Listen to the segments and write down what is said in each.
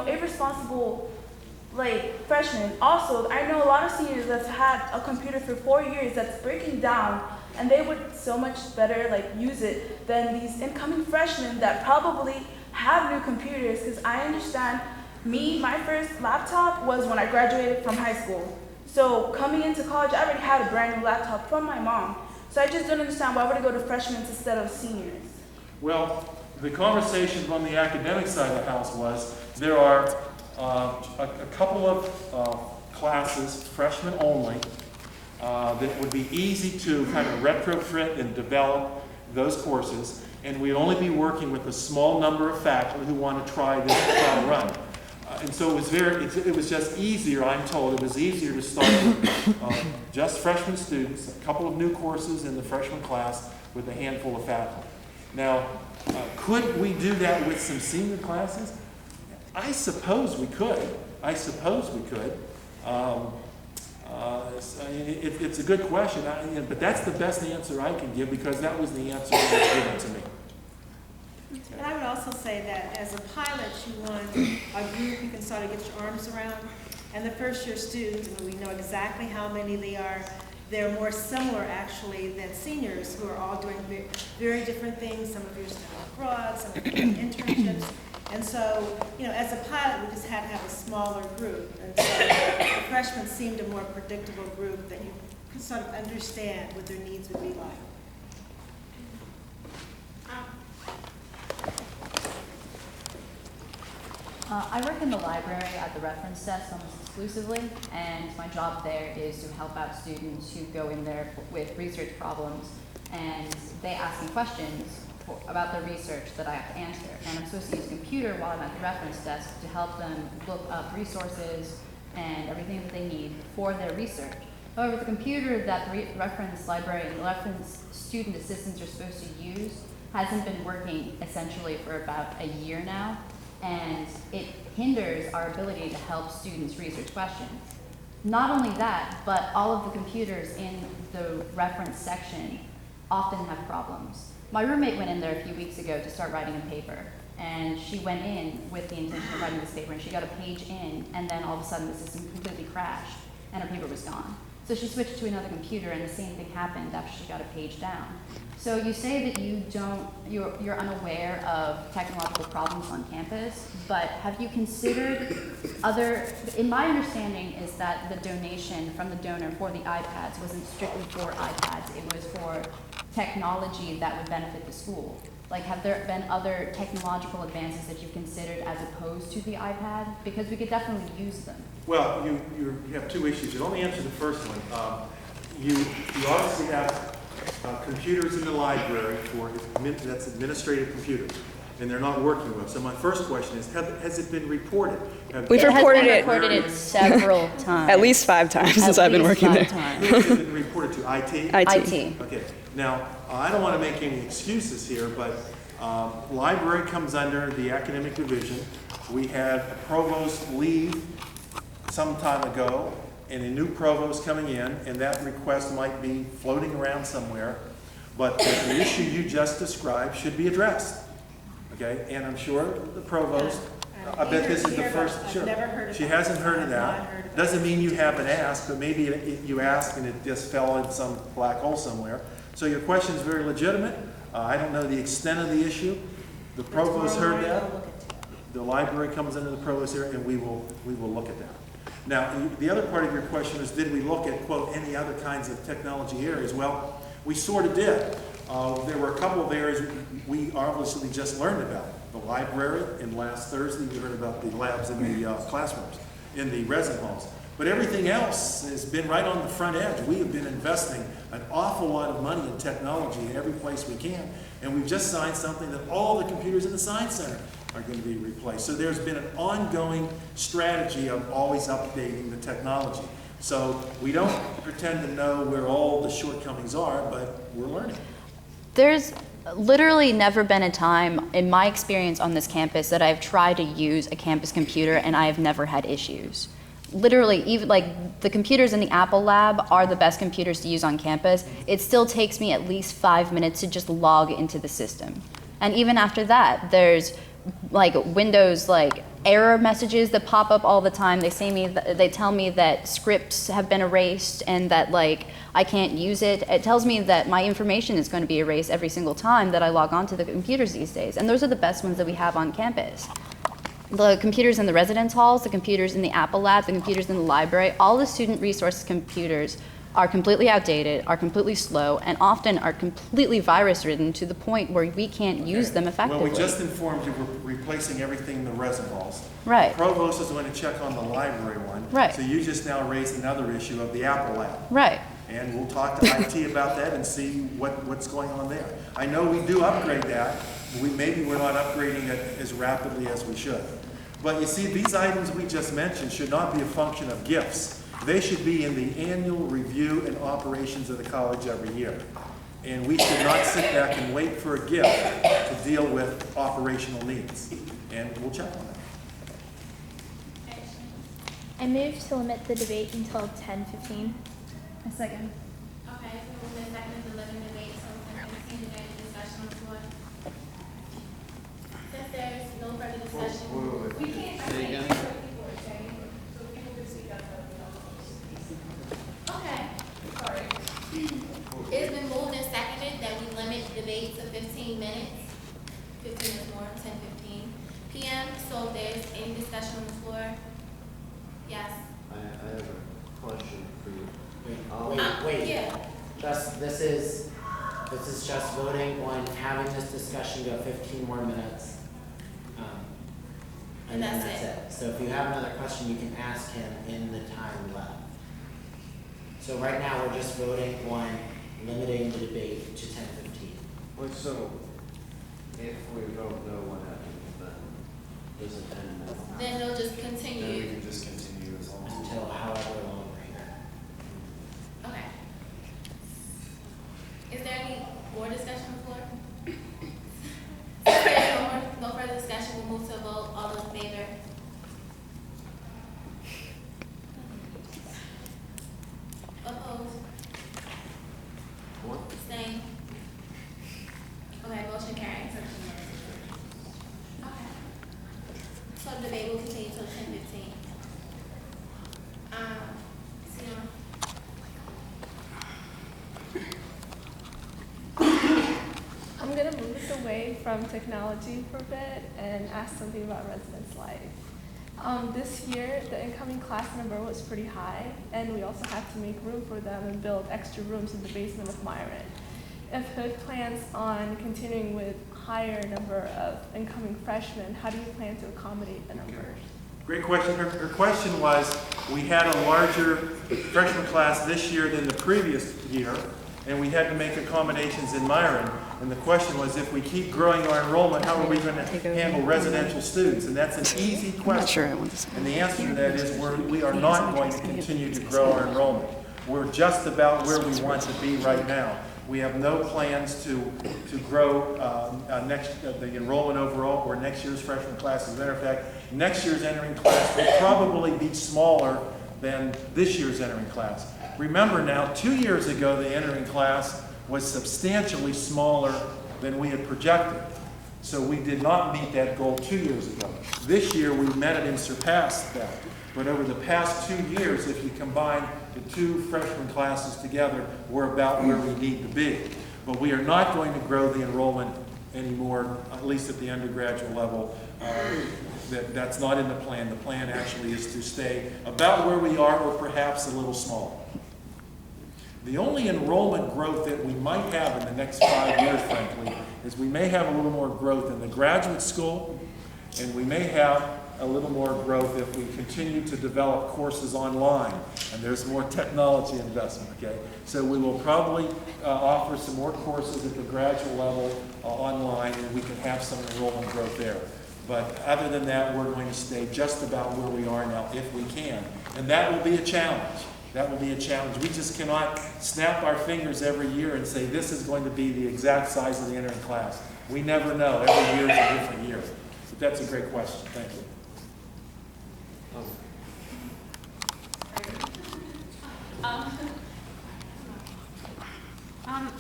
irresponsible like freshmen. Also, I know a lot of seniors that's had a computer for 4 years that's breaking down, and they would so much better like use it than these incoming freshmen that probably have new computers. Because I understand, my first laptop was when I graduated from high school. So coming into college, I already had a brand new laptop from my mom. So I just don't understand why would I go to freshmen instead of seniors. Well, the conversation from the academic side of the house was there are a couple of classes, freshmen only, that would be easy to kind of retrofit and develop those courses, and we'd only be working with a small number of faculty who want to try this trial run. And so it was just easier, I'm told, it was easier to start with just freshman students, a couple of new courses in the freshman class with a handful of faculty. Now, could we do that with some senior classes? I suppose we could. It's a good question, but that's the best answer I can give because that was the answer that was given to me. And I would also say that as a pilot, you want a group you can sort of get your arms around. And the first year students, we know exactly how many they are. They're more similar actually than seniors who are all doing very different things. Some of you are studying abroad, some of you are doing internships. And so, as a pilot, we just had to have a smaller group. And so the freshmen seemed a more predictable group that you could sort of understand what their needs would be like. I work in the library at the reference desk almost exclusively, and my job there is to help out students who go in there with research problems, and they ask me questions about the research that I have to answer. And I'm supposed to use a computer while I'm at the reference desk to help them look up resources and everything that they need for their research. However, the computer that the reference library and the reference student assistants are supposed to use hasn't been working essentially for about a year now, and it hinders our ability to help students research questions. Not only that, but all of the computers in the reference section often have problems. My roommate went in there a few weeks ago to start writing a paper, and she went in with the intention of writing this paper, and she got a page in, and then all of a sudden the system completely crashed, and her paper was gone. So she switched to another computer, and the same thing happened after she got a page down. So you say that you're unaware of technological problems on campus, but have you considered in my understanding is that the donation from the donor for the iPads wasn't strictly for iPads, it was for technology that would benefit the school. Like, have there been other technological advances that you've considered as opposed to the iPad? Because we could definitely use them. Well, you have two issues. Let me answer the first one. You obviously have computers in the library that's administrative computers, and they're not working well. So my first question is, has it been reported? We've reported it several times. At least 5 times since I've been working there. Who has it been reported to? IT? IT. Okay. Now, I don't want to make any excuses here, but library comes under the academic division. We had a provost leave some time ago, and a new provost coming in, and that request might be floating around somewhere. But the issue you just described should be addressed. Okay, and I'm sure the provost, I bet this is the first, sure. She hasn't heard of that. Doesn't mean you haven't asked, but maybe you asked and it just fell in some black hole somewhere. So your question is very legitimate. I don't know the extent of the issue. The provost heard that. The library comes under the provost here, and we will look at that. Now, the other part of your question is, did we look at, quote, any other kinds of technology areas? Well, we sort of did. There were a couple of areas we obviously just learned about. The library, and last Thursday we heard about the labs in the classrooms, in the resident halls. But everything else has been right on the front edge. We have been investing an awful lot of money in technology in every place we can. And we've just signed something that all the computers in the Science Center are going to be replaced. So there's been an ongoing strategy of always updating the technology. So we don't pretend to know where all the shortcomings are, but we're learning. There's literally never been a time in my experience on this campus that I've tried to use a campus computer and I have never had issues. Literally, even like the computers in the Apple lab are the best computers to use on campus. It still takes me at least 5 minutes to just log into the system. And even after that, there's like Windows, like error messages that pop up all the time. They tell me that scripts have been erased and that like I can't use it. It tells me that my information is going to be erased every single time that I log onto the computers these days. And those are the best ones that we have on campus. The computers in the residence halls, the computers in the Apple Lab, the computers in the library, all the student resource computers are completely outdated, are completely slow, and often are completely virus-ridden to the point where we can't use them effectively. Well, we just informed you we're replacing everything in the resin halls. Right. Provost is going to check on the library one. Right. So you just now raised another issue of the Apple Lab. Right. And we'll talk to IT about that and see what's going on there. I know we do upgrade that. Maybe we're not upgrading it as rapidly as we should. But you see, these items we just mentioned should not be a function of gifts. They should be in the annual review and operations of the college every year. And we should not sit back and wait for a gift to deal with operational needs. And we'll check on that. I move to limit the debate until 10:15. A second. Okay, so we'll move back into the living debate, so we can continue the discussion on the floor. Since there's no further discussion. We can't. Say again? People are saying, so people can speak up. Okay. Sorry. It's been moved and seconded that we limit debate to 15 minutes. 15 minutes more, 10:15 p.m. So if there's any discussion on the floor. Yes. I have a question for you. Wait. Yeah. This is just voting on having this discussion go 15 more minutes. And then that's it. So if you have another question, you can ask him in the time left. So right now, we're just voting on limiting the debate to 10:15. Well, so if we vote no, what happens then? Does it end then? Then they'll just Then we continue. can just continue as long as. Until however long we're here. Okay. Is there any more discussion on the floor? If there's no further discussion, we'll move to a vote. All those in favor? Opposed? What? Abstained? Okay, motion carries. Okay. So the debate will continue till 10:15. Sienna? I'm going to move us away from technology for a bit and ask something about residence life. This year, the incoming class number was pretty high, and we also had to make room for them and build extra rooms in the basement of Myron. If Hood plans on continuing with higher number of incoming freshmen, how do you plan to accommodate the numbers? Great question. Her question was, we had a larger freshman class this year than the previous year, and we had to make accommodations in Myron. And the question was, if we keep growing our enrollment, how are we going to handle residential students? And that's an easy question. I'm not sure I want to say. And the answer to that is we are not going to continue to grow our enrollment. We're just about where we want to be right now. We have no plans to grow the enrollment overall or next year's freshman class. As a matter of fact, next year's entering class will probably be smaller than this year's entering class. Remember now, 2 years ago, the entering class was substantially smaller than we had projected. So we did not meet that goal 2 years ago. This year, we met it and surpassed that. But over the past 2 years, if you combine the two freshman classes together, we're about where we need to be. But we are not going to grow the enrollment anymore, at least at the undergraduate level. That's not in the plan. The plan actually is to stay about where we are or perhaps a little smaller. The only enrollment growth that we might have in the next 5 years, frankly, is we may have a little more growth in the graduate school, and we may have a little more growth if we continue to develop courses online, and there's more technology investment, okay? So we will probably offer some more courses at the graduate level online, and we can have some enrollment growth there. But other than that, we're going to stay just about where we are now if we can. And that will be a challenge. That will be a challenge. We just cannot snap our fingers every year and say this is going to be the exact size of the entering class. We never know. Every year is a different year. But that's a great question. Thank you.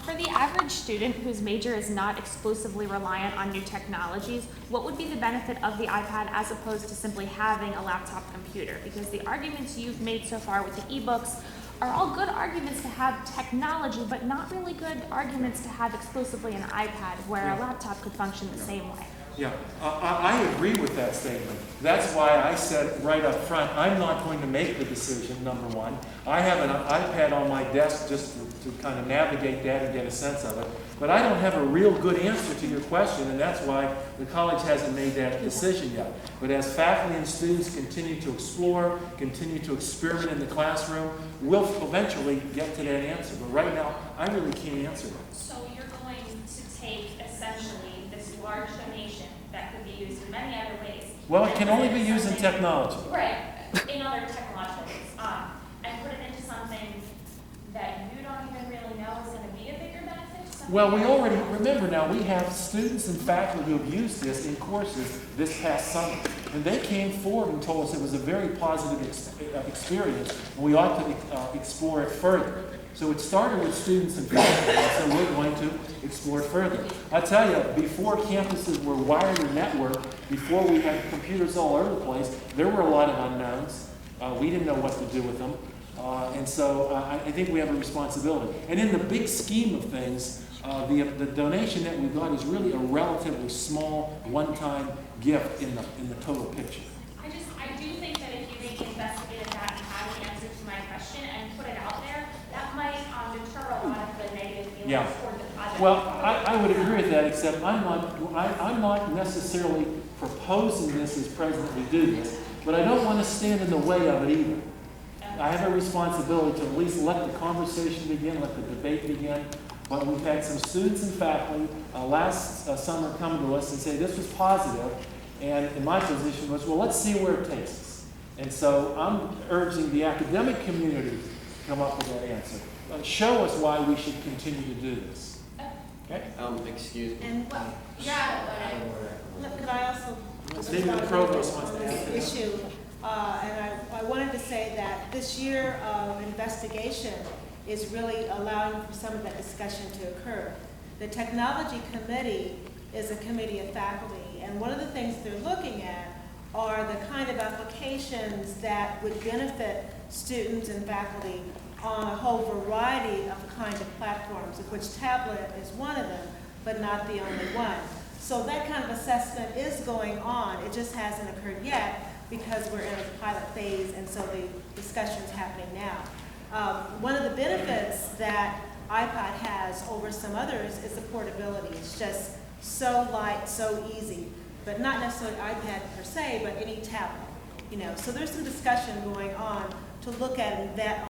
For the average student whose major is not exclusively reliant on new technologies, what would be the benefit of the iPad as opposed to simply having a laptop computer? Because the arguments you've made so far with the ebooks are all good arguments to have technology, but not really good arguments to have exclusively an iPad where a laptop could function the same way. Yeah, I agree with that statement. That's why I said right up front, I'm not going to make the decision, number one. I have an iPad on my desk just to kind of navigate that and get a sense of it. But I don't have a real good answer to your question, and that's why the college hasn't made that decision yet. But as faculty and students continue to explore, continue to experiment in the classroom, we'll eventually get to that answer. But right now, I really can't answer that. So you're going to take essentially this large donation that could be used in many other ways. Well, it can only be used in technology. Right, in other technological ways, and put it into something that you don't even really know is going to be a bigger benefit to something. Well, we already, remember now, we have students and faculty who have used this in courses this past summer. And they came forward and told us it was a very positive experience, and we ought to explore it further. So it started with students and faculty, and so we're going to explore it further. I tell you, before campuses were wired or networked, before we had computers all over the place, there were a lot of unknowns. We didn't know what to do with them. And so I think we have a responsibility. And in the big scheme of things, the donation that we got is really a relatively small, one-time gift in the total picture. I do think that if you maybe investigated that and had an answer to my question and put it out there, that might deter a lot of the negative feelings toward the project. Well, I would agree with that, except I'm not necessarily proposing this as president we do this, but I don't want to stand in the way of it either. I have a responsibility to at least let the conversation begin, let the debate begin. But we've had some students and faculty last summer come to us and say this was positive, and in my position was, well, let's see where it takes us. And so I'm urging the academic community to come up with that answer. Show us why we should continue to do this. Okay? Excuse me. And could I also Maybe the provost wants to add to this that. issue? And I wanted to say that this year of investigation is really allowing for some of that discussion to occur. The technology committee is a committee of faculty, and one of the things they're looking at are the kind of applications that would benefit students and faculty on a whole variety of kind of platforms, of which tablet is one of them, but not the only one. So that kind of assessment is going on. It just hasn't occurred yet because we're in a pilot phase, and so the discussion's happening now. One of the benefits that iPad has over some others is the portability. It's just so light, so easy, but not necessarily iPad per se, but any tablet. So there's some discussion going on to look at that